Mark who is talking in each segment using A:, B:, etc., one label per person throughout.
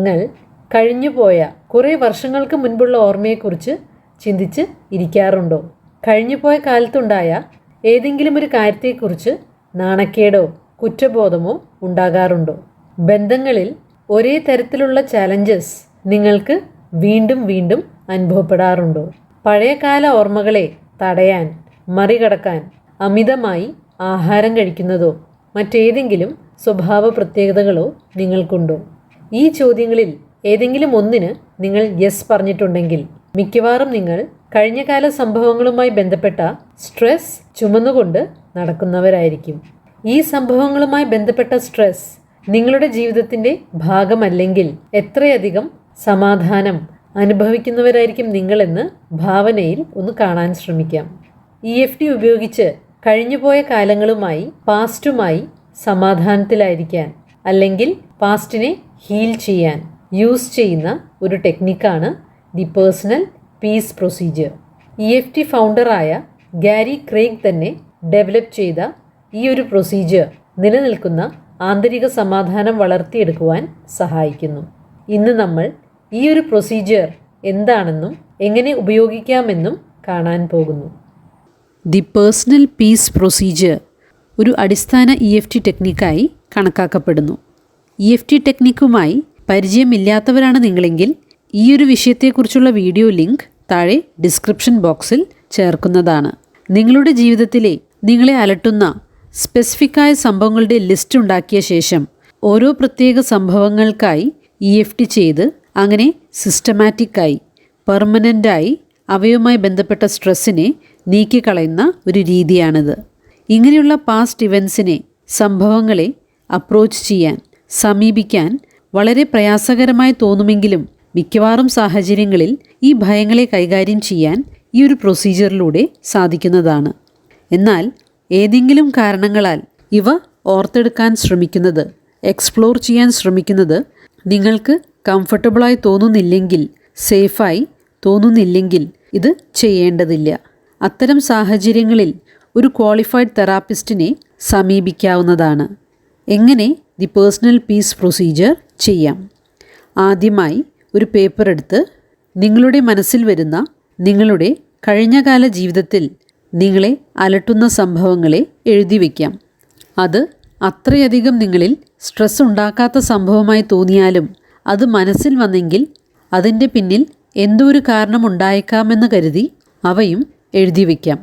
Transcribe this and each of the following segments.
A: നിങ്ങൾ കഴിഞ്ഞുപോയ കുറേ വർഷങ്ങൾക്ക് മുൻപുള്ള ഓർമ്മയെക്കുറിച്ച് ചിന്തിച്ച് ഇരിക്കാറുണ്ടോ? കഴിഞ്ഞുപോയ കാലത്തുണ്ടായ ഏതെങ്കിലും ഒരു കാര്യത്തെക്കുറിച്ച് നാണക്കേടോ കുറ്റബോധമോ ഉണ്ടാകാറുണ്ടോ? ബന്ധങ്ങളിൽ ഒരേ തരത്തിലുള്ള ചാലഞ്ചസ് നിങ്ങൾക്ക് വീണ്ടും വീണ്ടും അനുഭവപ്പെടാറുണ്ടോ? പഴയകാല ഓർമ്മകളെ തടയാൻ, മറികടക്കാൻ അമിതമായി ആഹാരം കഴിക്കുന്നതോ മറ്റേതെങ്കിലും സ്വഭാവ പ്രത്യേകതകളോ നിങ്ങൾക്കുണ്ടോ? ഈ ചോദ്യങ്ങളിൽ ഏതെങ്കിലും ഒന്നിന് നിങ്ങൾ യെസ് പറഞ്ഞിട്ടുണ്ടെങ്കിൽ മിക്കവാറും നിങ്ങൾ കഴിഞ്ഞകാല സംഭവങ്ങളുമായി ബന്ധപ്പെട്ട സ്ട്രെസ് ചുമന്നുകൊണ്ട് നടക്കുന്നവരായിരിക്കും. ഈ സംഭവങ്ങളുമായി ബന്ധപ്പെട്ട സ്ട്രെസ് നിങ്ങളുടെ ജീവിതത്തിൻ്റെ ഭാഗമല്ലെങ്കിൽ എത്രയധികം സമാധാനം അനുഭവിക്കുന്നവരായിരിക്കും നിങ്ങളെന്ന് ഭാവനയിൽ ഒന്ന് കാണാൻ ശ്രമിക്കാം. EFT ഉപയോഗിച്ച് കഴിഞ്ഞുപോയ കാലങ്ങളുമായി, പാസ്റ്റുമായി സമാധാനത്തിലായിരിക്കാൻ അല്ലെങ്കിൽ പാസ്റ്റിനെ ഹീൽ ചെയ്യാൻ യൂസ് ചെയ്യുന്ന ഒരു ടെക്നിക്കാണ് the personal peace procedure. EFT ഫൗണ്ടറായ ഗാരി ക്രെയ്ഗ് തന്നെ ഡെവലപ്പ് ചെയ്ത ഈ ഒരു പ്രൊസീജിയർ നിലനിൽക്കുന്ന ആന്തരിക സമാധാനം വളർത്തിയെടുക്കുവാൻ സഹായിക്കുന്നു. ഇന്ന് നമ്മൾ ഈ ഒരു പ്രൊസീജിയർ എന്താണെന്നും എങ്ങനെ ഉപയോഗിക്കാമെന്നും കാണാൻ പോകുന്നു. ദി പേഴ്സണൽ പീസ് പ്രൊസീജിയർ ഒരു അടിസ്ഥാന EFT ടെക്നിക്കായി കണക്കാക്കപ്പെടുന്നു. EFT ടെക്നിക്കുമായി പരിചയമില്ലാത്തവരാണ് നിങ്ങളെങ്കിൽ ഈ ഒരു വിഷയത്തെക്കുറിച്ചുള്ള വീഡിയോ ലിങ്ക് താഴെ ഡിസ്ക്രിപ്ഷൻ ബോക്സിൽ ചേർക്കുന്നതാണ്. നിങ്ങളുടെ ജീവിതത്തിലെ നിങ്ങളെ അലട്ടുന്ന സ്പെസിഫിക്കായ സംഭവങ്ങളുടെ ലിസ്റ്റ് ഉണ്ടാക്കിയ ശേഷം ഓരോ പ്രത്യേക സംഭവങ്ങൾക്കായി EFT ചെയ്ത് അങ്ങനെ സിസ്റ്റമാറ്റിക്കായി, പെർമനൻ്റായി അവയുമായി ബന്ധപ്പെട്ട സ്ട്രെസ്സിനെ നീക്കിക്കളയുന്ന ഒരു രീതിയാണിത്. ഇങ്ങനെയുള്ള പാസ്റ്റ് ഇവൻസിനെ, സംഭവങ്ങളെ അപ്രോച്ച് ചെയ്യാൻ, സമീപിക്കാൻ വളരെ പ്രയാസകരമായി തോന്നുമെങ്കിലും മിക്കവാറും സാഹചര്യങ്ങളിൽ ഈ ഭയങ്ങളെ കൈകാര്യം ചെയ്യാൻ ഈ ഒരു പ്രൊസീജിയറിലൂടെ സാധിക്കുന്നതാണ്. എന്നാൽ ഏതെങ്കിലും കാരണങ്ങളാൽ ഇവ ഓർത്തെടുക്കാൻ ശ്രമിക്കുന്നത്, എക്സ്പ്ലോർ ചെയ്യാൻ ശ്രമിക്കുന്നത് നിങ്ങൾക്ക് കംഫർട്ടബിളായി തോന്നുന്നില്ലെങ്കിൽ, സേഫായി തോന്നുന്നില്ലെങ്കിൽ ഇത് ചെയ്യേണ്ടതില്ല. അത്തരം സാഹചര്യങ്ങളിൽ ഒരു ക്വാളിഫൈഡ് തെറാപ്പിസ്റ്റിനെ സമീപിക്കാവുന്നതാണ്. എങ്ങനെ ദി പേഴ്സണൽ പീസ് പ്രൊസീജിയർ ചെയ്യാം? ആദ്യമായി ഒരു പേപ്പർ എടുത്ത് നിങ്ങളുടെ മനസ്സിൽ വരുന്ന, നിങ്ങളുടെ കഴിഞ്ഞകാല ജീവിതത്തിൽ നിങ്ങളെ അലട്ടുന്ന സംഭവങ്ങളെ എഴുതി വയ്ക്കാം. അത് അത്രയധികം നിങ്ങളിൽ സ്ട്രെസ് ഉണ്ടാക്കാത്ത സംഭവമായി തോന്നിയാലും അത് മനസ്സിൽ വന്നെങ്കിൽ അതിൻ്റെ പിന്നിൽ എന്തോ ഒരു കാരണം ഉണ്ടായേക്കാമെന്ന് കരുതി അവയും എഴുതി വയ്ക്കാം.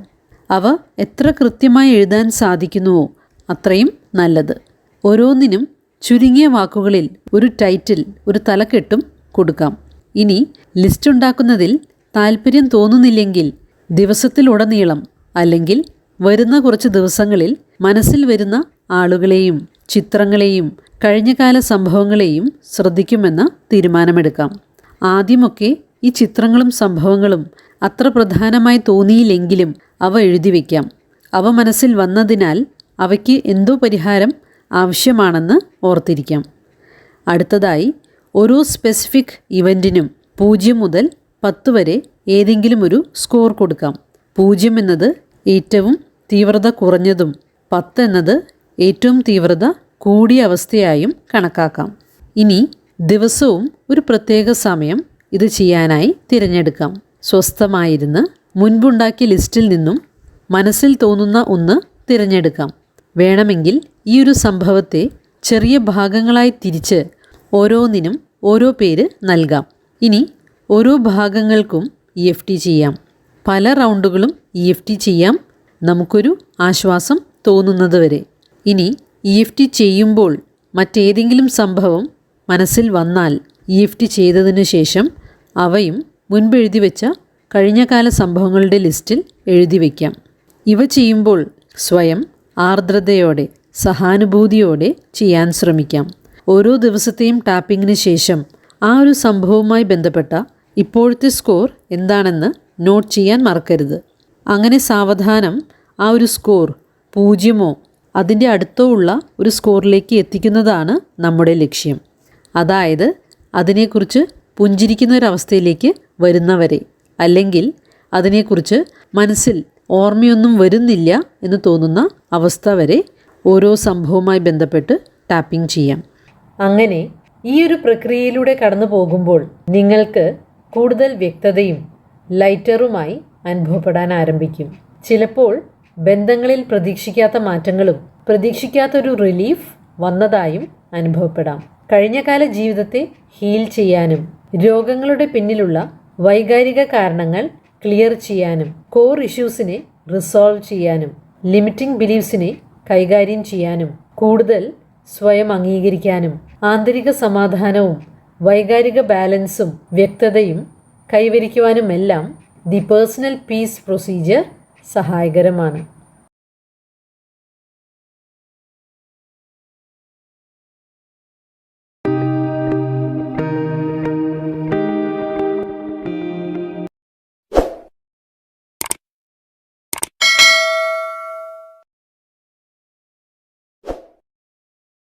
A: അവ എത്ര കൃത്യമായി എഴുതാൻ സാധിക്കുന്നുവോ അത്രയും നല്ലത്. ഓരോന്നിനും ചുരുങ്ങിയ വാക്കുകളിൽ ഒരു ടൈറ്റിൽ, ഒരു തലക്കെട്ടും കൊടുക്കാം. ഇനി ലിസ്റ്റ് ഉണ്ടാക്കുന്നതിൽ താല്പര്യം തോന്നുന്നില്ലെങ്കിൽ ദിവസത്തിലുടനീളം അല്ലെങ്കിൽ വരുന്ന കുറച്ച് ദിവസങ്ങളിൽ മനസ്സിൽ വരുന്ന ആളുകളെയും ചിത്രങ്ങളെയും കഴിഞ്ഞകാല സംഭവങ്ങളെയും ശ്രദ്ധിക്കുമെന്ന് തീരുമാനമെടുക്കാം. ആദ്യമൊക്കെ ഈ ചിത്രങ്ങളും സംഭവങ്ങളും അത്ര പ്രധാനമായി തോന്നിയില്ലെങ്കിലും അവ എഴുതി വയ്ക്കാം. അവ മനസ്സിൽ വന്നതിനാൽ അവയ്ക്ക് എന്തോ പരിഹാരം ആവശ്യമാണെന്ന് ഓർത്തിരിക്കാം. അടുത്തതായി ഓരോ സ്പെസിഫിക് ഇവൻറ്റിനും 0 മുതൽ 10 വരെ ഏതെങ്കിലും ഒരു സ്കോർ കൊടുക്കാം. 0 എന്നത് ഏറ്റവും തീവ്രത കുറഞ്ഞതും 10 എന്നത് ഏറ്റവും തീവ്രത കൂടിയ അവസ്ഥയായും കണക്കാക്കാം. ഇനി ദിവസവും ഒരു പ്രത്യേക സമയം ഇത് ചെയ്യാനായി തിരഞ്ഞെടുക്കാം. സ്വസ്ഥമായിരുന്ന് മുൻപുണ്ടാക്കിയ ലിസ്റ്റിൽ നിന്നും മനസ്സിൽ തോന്നുന്ന ഒന്ന് തിരഞ്ഞെടുക്കാം. വേണമെങ്കിൽ ഈ ഒരു സംഭവത്തെ ചെറിയ ഭാഗങ്ങളായി തിരിച്ച് ഓരോന്നിനും ഓരോ പേര് നൽകാം. ഇനി ഓരോ ഭാഗങ്ങൾക്കും EFT ചെയ്യാം. പല റൗണ്ടുകളും EFT ചെയ്യാം, നമുക്കൊരു ആശ്വാസം തോന്നുന്നത് വരെ. ഇനി EFT ചെയ്യുമ്പോൾ മറ്റേതെങ്കിലും സംഭവം മനസ്സിൽ വന്നാൽ EFT ചെയ്തതിനു ശേഷം അവയും മുൻപെഴുതി വെച്ച കഴിഞ്ഞകാല സംഭവങ്ങളുടെ ലിസ്റ്റിൽ എഴുതി വയ്ക്കാം. ഇവ ചെയ്യുമ്പോൾ സ്വയം ആർദ്രതയോടെ, സഹാനുഭൂതിയോടെ ചെയ്യാൻ ശ്രമിക്കാം. ഓരോ ദിവസത്തെയും ടാപ്പിങ്ങിന് ശേഷം ആ ഒരു സംഭവവുമായി ബന്ധപ്പെട്ട ഇപ്പോഴത്തെ സ്കോർ എന്താണെന്ന് നോട്ട് ചെയ്യാൻ മറക്കരുത്. അങ്ങനെ സാവധാനം ആ ഒരു സ്കോർ 0 അതിൻ്റെ അടുത്തോ ഉള്ള ഒരു സ്കോറിലേക്ക് എത്തിക്കുന്നതാണ് നമ്മുടെ ലക്ഷ്യം. അതായത് അതിനെക്കുറിച്ച് പുഞ്ചിരിക്കുന്ന ഒരവസ്ഥയിലേക്ക് വരുന്നവരെ, അല്ലെങ്കിൽ അതിനെക്കുറിച്ച് മനസ്സിൽ ഓർമ്മയൊന്നും വരുന്നില്ല എന്ന് തോന്നുന്ന അവസ്ഥ വരെ ഓരോ സംഭവവുമായി ബന്ധപ്പെട്ട് ടാപ്പിംഗ് ചെയ്യാം. അങ്ങനെ ഈ ഒരു പ്രക്രിയയിലൂടെ കടന്നു പോകുമ്പോൾ നിങ്ങൾക്ക് കൂടുതൽ വ്യക്തതയും ലൈറ്ററുമായി അനുഭവപ്പെടാൻ ആരംഭിക്കും. ചിലപ്പോൾ ബന്ധങ്ങളിൽ പ്രതീക്ഷിക്കാത്ത മാറ്റങ്ങളും പ്രതീക്ഷിക്കാത്തൊരു റിലീഫ് വന്നതായും അനുഭവപ്പെടാം. കഴിഞ്ഞകാല ജീവിതത്തെ ഹീൽ ചെയ്യാനും രോഗങ്ങളുടെ പിന്നിലുള്ള വൈകാരിക കാരണങ്ങൾ ക്ലിയർ ചെയ്യാനും കോർ ഇഷ്യൂസിനെ റിസോൾവ് ചെയ്യാനും ലിമിറ്റിംഗ് ബിലീഫ്സിനെ കൈകാര്യം ചെയ്യാനും കൂടുതൽ സ്വയം അംഗീകരിക്കാനും ആന്തരിക സമാധാനവും വൈകാരിക ബാലൻസും വ്യക്തതയും കൈവരിക്കുവാനുമെല്ലാം ദി പേഴ്സണൽ പീസ് പ്രൊസീജിയർ സഹായകരമാണ്.